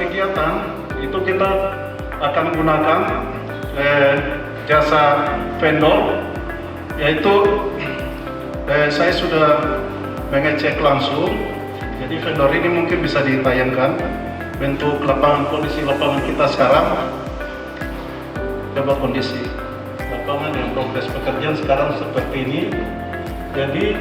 kegiatan itu kita akan menggunakan jasa vendor, yaitu saya sudah mengecek langsung. Jadi vendor ini mungkin bisa ditayangkan bentuk kondisi lapangan kita sekarang. Coba kondisi lapangan yang progres pekerjaan sekarang seperti ini. Jadi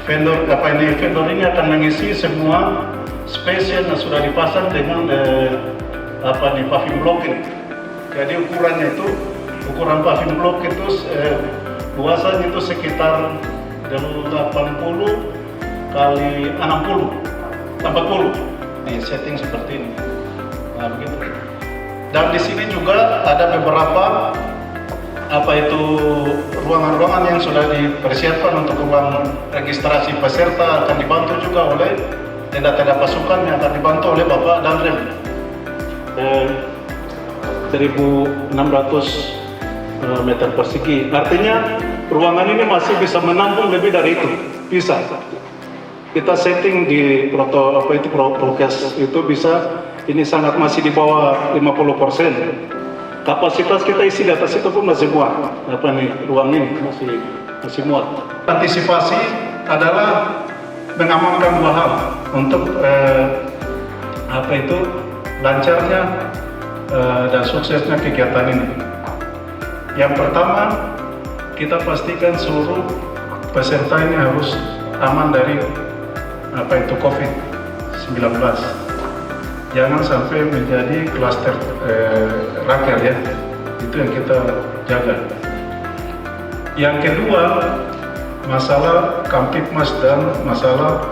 vendor ini akan mengisi semua space yang sudah dipasang dengan paving block ini. Jadi ukuran paving block itu luasannya itu sekitar 80 kali 40. Nih setting seperti ini. Nah begitu. Dan di sini juga ada beberapa ruangan-ruangan yang sudah dipersiapkan untuk ruang registrasi peserta, akan dibantu juga oleh tenda-tenda pasukan yang akan dibantu oleh Bapak Danrem. 1.600 meter persegi. Artinya ruangan ini masih bisa menampung lebih dari itu. Bisa. Kita setting di prokes itu bisa, ini sangat masih di bawah 50%. Kapasitas kita isi di atas itu pun masih muat. Ruang ini masih muat. Antisipasi adalah mengamankan dua hal untuk lancarnya dan suksesnya kegiatan ini. Yang pertama, kita pastikan seluruh peserta ini harus aman dari COVID-19. Jangan sampai menjadi klaster rakel ya, itu yang kita jaga. Yang kedua, masalah Kamtipmas dan masalah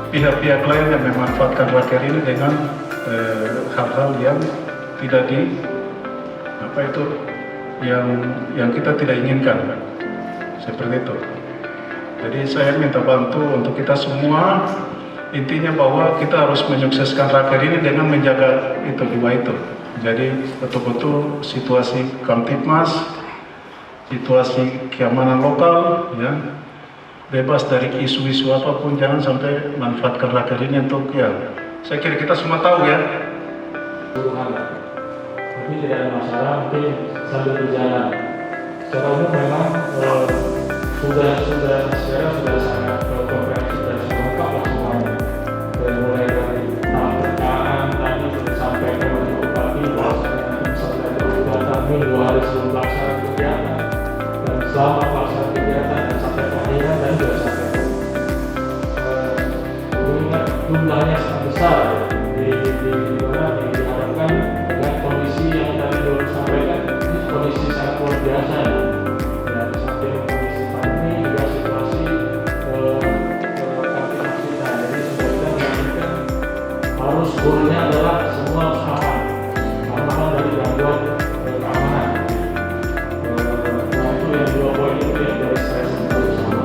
pihak-pihak lain yang memanfaatkan rakel ini dengan hal-hal yang tidak yang kita tidak inginkan, seperti itu. Jadi saya minta bantu untuk kita semua. Intinya bahwa kita harus menyukseskan raker ini dengan menjaga dua itu. Jadi betul-betul situasi Kamtipmas, situasi keamanan lokal, ya, bebas dari isu-isu apapun, jangan sampai manfaatkan raker ini untuk saya kira kita semua tahu ya. Tapi tidak ada masalah, mungkin sambil berjalan. Secara umum memang sudah sangat komprehensif dan sangat lengkap lah semuanya. Mulai dari perkaan tadi sampai ke Bupati, bahwasanya nanti misalnya ada kegiatan 2 hari sebelum pelaksanaan kegiatan dan selama pelaksanaan kegiatan dan sampai pengakhiran dan juga sampai mengingat jumlahnya sangat besar diharapkan dengan kondisi yang tadi belum disampaikan, ini kondisi sangat luar biasa ya. Di samping kondisi pandemi juga situasi Kamtipmas kita. Jadi sebenarnya menginginkan harus goalnya adalah semua harus aman dari gangguan keamanan. Nah itu yang 2 poin itu yang dari saya sebut bersama.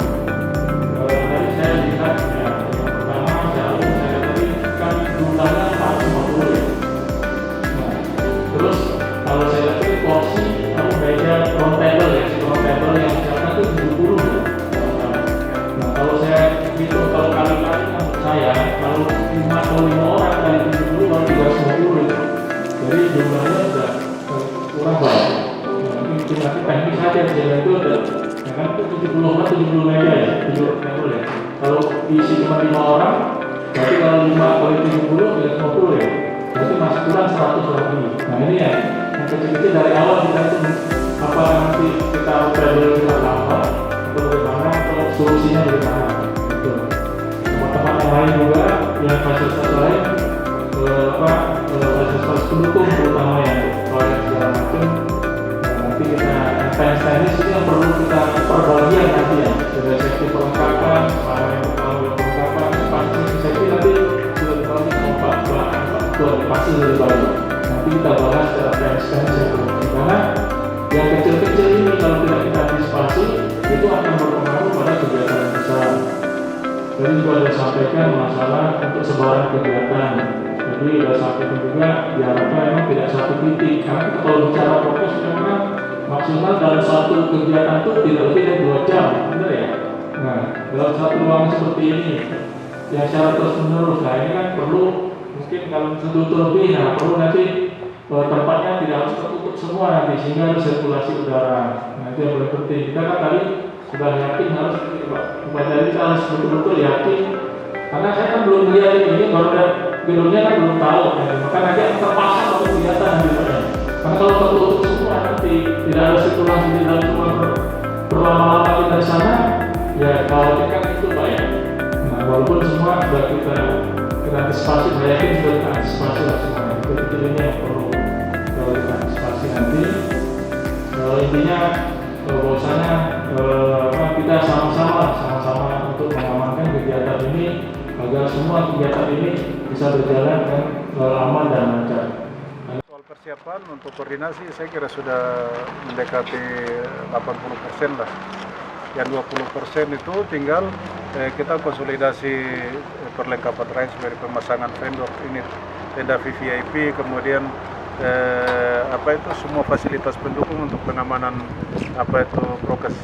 Tadi saya lihat ya, yang pertama saya tadi kan jumlahnya 450 ya. Terus kalau saya lihat porsi meja round table ya, yang siapkan itu 70 ya. Nah kalau saya hitung kalau kali-kali menurut saya kalau 5 orang kali 70 baru 350 itu. Jadi jumlahnya sudah kurang banyak. Mungkin nanti teknis saja jalan itu ada, ya kan itu 70 meja ya, 70 table ya. Kalau diisi cuma 5 orang, berarti kalau 5 kali 70 350 ya. Berarti masih kurang 100 lebih. Nah ini ya, yang kecil-kecil dari awal kita itu nanti kita kita apa atau bagaimana, atau solusinya bagaimana gitu. Teman-teman yang lain juga yang fasilitas lain fasilitas pendukung terutama ya, proyek segala macam. Nanti kita teknis ini yang perlu kita perbagian nanti ya, sudah safety perlengkapan, perlengkapan pasti safety nanti sudah dibagi sama Pak pasti sudah dibagi. Nanti kita bahas secara teknis karena yang kecil-kecil ini kalau tidak kita antisipasi itu akan berpengaruh pada kegiatan yang besar. Jadi juga ada sampaikan masalah untuk sebaran kegiatan. Jadi ada sampaikan juga diharapkan memang tidak satu titik. Karena kita kalau bicara prokes memang maksimal dalam satu kegiatan itu tidak lebih dari 2 jam, benar ya? Nah, dalam satu ruangan seperti ini yang secara terus menerus, nah ini kan perlu mungkin kalau tutup lebih, nah perlu nanti tempatnya tidak harus tertutup semua nanti sehingga ada sirkulasi udara. Nah itu yang paling penting. Kita kan tadi sudah yakin harus jadi kita harus betul-betul yakin, karena saya kan belum lihat ini baru ada gedungnya kan belum tahu, maka nanti terpaksa untuk kegiatan nanti. Karena kalau tertutup semua nanti tidak ada sirkulasi di dalam rumah berlama-lama kita di sana, ya kalau kan itu banyak. Nah walaupun semua sudah kita antisipasi, saya yakin sudah kita antisipasi lah semuanya. Itu ini yang perlu kita antisipasi nanti. Intinya bahwasanya kita sama-sama untuk mengamankan kegiatan ini agar semua kegiatan ini bisa berjalan dengan aman dan lancar. Soal persiapan untuk koordinasi saya kira sudah mendekati 80% lah. Yang 20% itu tinggal kita konsolidasi perlengkapan lain seperti pemasangan vendor ini, tenda VVIP, kemudian semua fasilitas pendukung untuk pengamanan prokes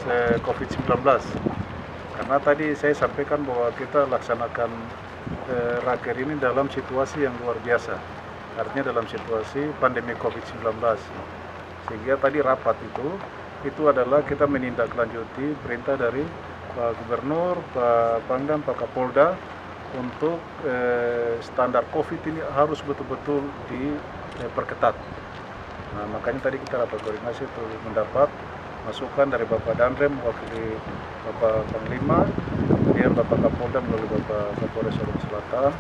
COVID-19. Karena tadi saya sampaikan bahwa kita laksanakan raker ini dalam situasi yang luar biasa, artinya dalam situasi pandemi COVID-19. Sehingga tadi rapat itu adalah kita menindaklanjuti perintah dari Pak Gubernur, Pak Pangdam, Pak Kapolda untuk standar COVID ini harus betul-betul diperketat. Nah, makanya tadi kita rapat koordinasi itu mendapat masukan dari Bapak Danrem mewakili Bapak Panglima, kemudian Bapak Kapolda melalui Bapak Kapolres Sulawesi Selatan.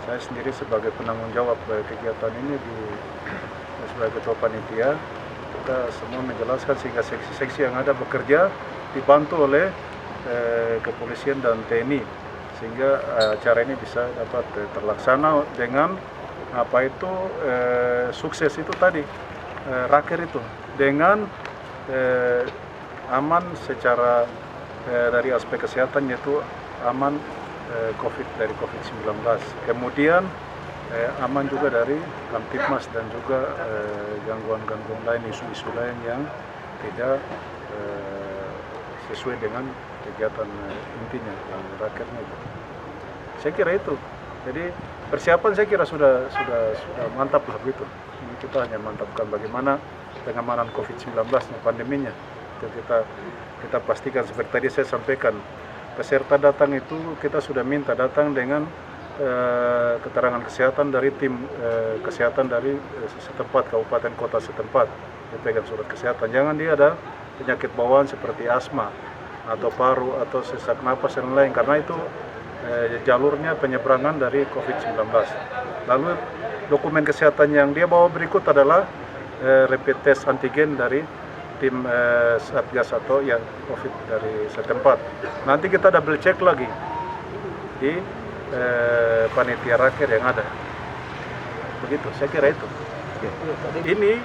Saya sendiri sebagai penanggung jawab kegiatan ini sebagai ketua panitia. Kita semua menjelaskan sehingga seksi-seksi yang ada bekerja dibantu oleh kepolisian dan TNI, sehingga acara ini bisa dapat terlaksana dengan sukses itu tadi, raker itu dengan aman secara dari aspek kesehatan, yaitu aman dari COVID-19. Kemudian aman juga dari Kamtipmas dan juga gangguan-gangguan lain, isu-isu lain yang tidak sesuai dengan kegiatan intinya yang rakernya itu. Saya kira itu. Jadi persiapan saya kira sudah mantap lah begitu. Ini kita hanya mantapkan bagaimana pengamanan COVID-19 pandeminya. Itu kita pastikan seperti tadi saya sampaikan, peserta datang itu kita sudah minta datang dengan keterangan kesehatan dari tim kesehatan dari setempat, kabupaten kota setempat, dipegang surat kesehatan. Jangan dia ada penyakit bawaan seperti asma atau paru atau sesak napas dan lain, karena itu jalurnya penyeberangan dari COVID-19. Lalu dokumen kesehatan yang dia bawa berikut adalah rapid test antigen dari tim Satgas atau yang COVID dari setempat. Nanti kita double check lagi di panitia raker yang ada. Begitu, saya kira itu. Ini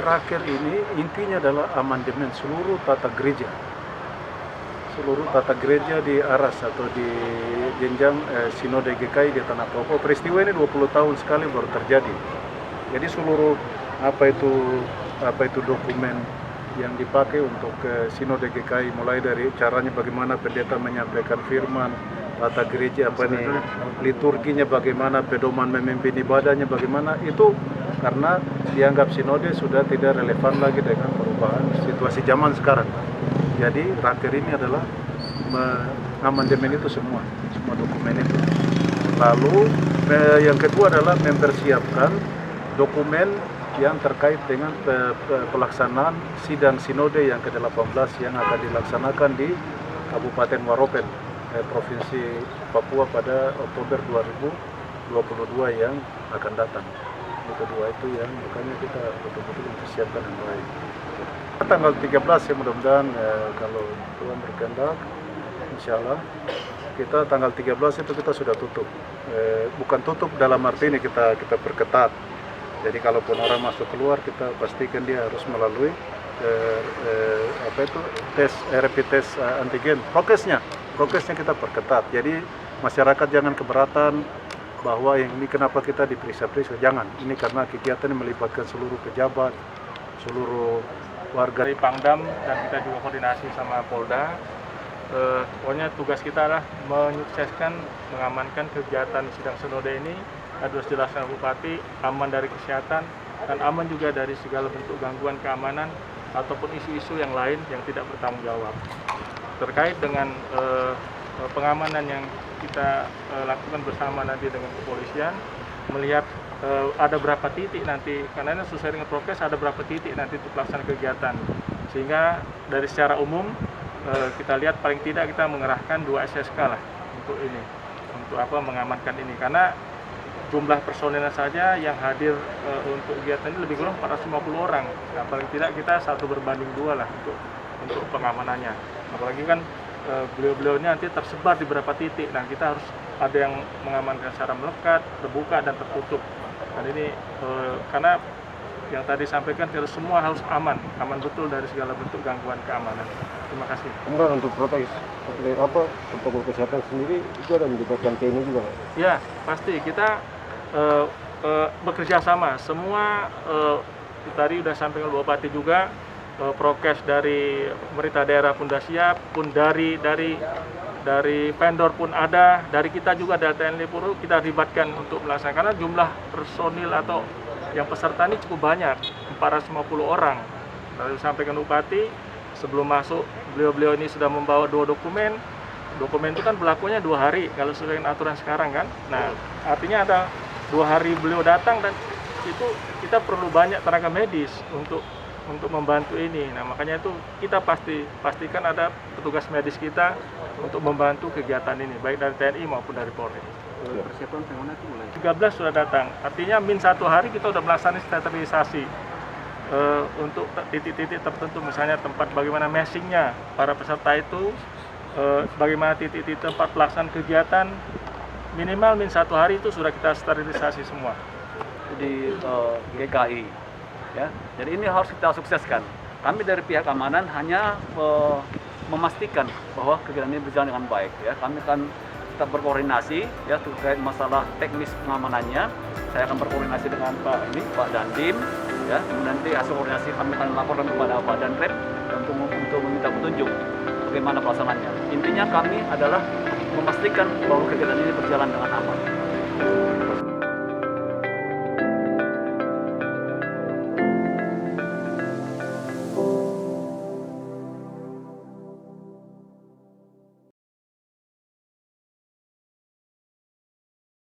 raker ini intinya adalah amandemen seluruh tata gereja. Seluruh tata gereja di Aras atau di jenjang Sinode GKI di Tanah Topo. Peristiwa ini 20 tahun sekali baru terjadi. Jadi seluruh apa itu dokumen yang dipakai untuk Sinode GKI, mulai dari caranya bagaimana pendeta menyampaikan firman, tata gereja liturginya bagaimana, pedoman memimpin ibadahnya bagaimana, itu karena dianggap sinode sudah tidak relevan lagi dengan perubahan situasi zaman sekarang. Jadi raker ini adalah mengamandemen itu semua dokumen itu. Lalu yang kedua adalah mempersiapkan dokumen yang terkait dengan pelaksanaan sidang sinode yang ke-18 yang akan dilaksanakan di Kabupaten Waropen, Provinsi Papua pada Oktober 2022 yang akan datang. Yang kedua itu yang makanya kita betul-betul mempersiapkan yang baik. Tanggal 13 ya mudah-mudahan kalau Tuhan berkehendak, insya Allah kita tanggal 13 itu kita sudah tutup. Bukan tutup dalam arti ini kita perketat. Jadi kalaupun orang masuk keluar kita pastikan dia harus melalui rapid test antigen. Prokesnya kita perketat. Jadi masyarakat jangan keberatan bahwa yang ini kenapa kita diperiksa-periksa, jangan. Ini karena kegiatan yang melibatkan seluruh pejabat, seluruh warga. Dari Pangdam dan kita juga koordinasi sama Polda. Pokoknya tugas kita adalah menyukseskan, mengamankan kegiatan sidang sinode ini harus jelaskan Bupati, aman dari kesehatan dan aman juga dari segala bentuk gangguan keamanan ataupun isu-isu yang lain yang tidak bertanggung jawab. Terkait dengan pengamanan yang kita lakukan bersama nanti dengan kepolisian, melihat ada berapa titik nanti, karena sesuai dengan prokes ada berapa titik nanti untuk pelaksanaan kegiatan, sehingga dari secara umum kita lihat paling tidak kita mengerahkan 2 SSK lah untuk ini, untuk mengamankan ini, karena jumlah personilnya saja yang hadir untuk kegiatan ini lebih kurang 450 orang. Nah, paling tidak kita 1:2 lah untuk pengamanannya. Apalagi kan beliau-beliau ini nanti tersebar di beberapa titik. Nah, kita harus ada yang mengamankan secara melekat, terbuka dan tertutup. Dan ini karena yang tadi sampaikan kita semua harus aman betul dari segala bentuk gangguan keamanan. Terima kasih. Kemudian untuk protokol kesehatan sendiri itu ada melibatkan TNI juga, Pak? Ya, pasti kita bekerja sama. Semua tadi sudah sampaikan Bupati juga, prokes dari pemerintah daerah pun sudah siap, pun dari vendor pun ada, dari kita juga dari TNI pun kita libatkan untuk melaksanakan, karena jumlah personil atau yang peserta ini cukup banyak, 450 orang. Lalu sampaikan Bupati, sebelum masuk beliau-beliau ini sudah membawa 2 dokumen. Dokumen itu kan berlakunya 2 hari kalau sesuai dengan aturan sekarang kan. Nah, artinya ada 2 hari beliau datang dan itu kita perlu banyak tenaga medis untuk membantu ini. Nah, makanya itu kita pastikan ada petugas medis kita untuk membantu kegiatan ini, baik dari TNI maupun dari Polri. Persiapan bagaimana itu mulai? 13 sudah datang, artinya min 1 hari kita sudah melaksanakan sterilisasi untuk titik-titik tertentu, misalnya tempat bagaimana meshingnya para peserta itu, bagaimana titik-titik tempat pelaksanaan kegiatan, minimal min 1 hari itu sudah kita sterilisasi semua. Di GKI, ya. Jadi ini harus kita sukseskan. Kami dari pihak keamanan hanya memastikan bahwa kegiatan ini berjalan dengan baik. Ya, kami akan tetap berkoordinasi ya terkait masalah teknis pengamanannya. Saya akan berkoordinasi dengan Pak Dandim, ya. Nanti hasil koordinasi kami akan laporkan kepada Pak Danrem untuk meminta petunjuk bagaimana pelaksanaannya. Intinya kami adalah memastikan bahwa kegiatan ini berjalan dengan aman.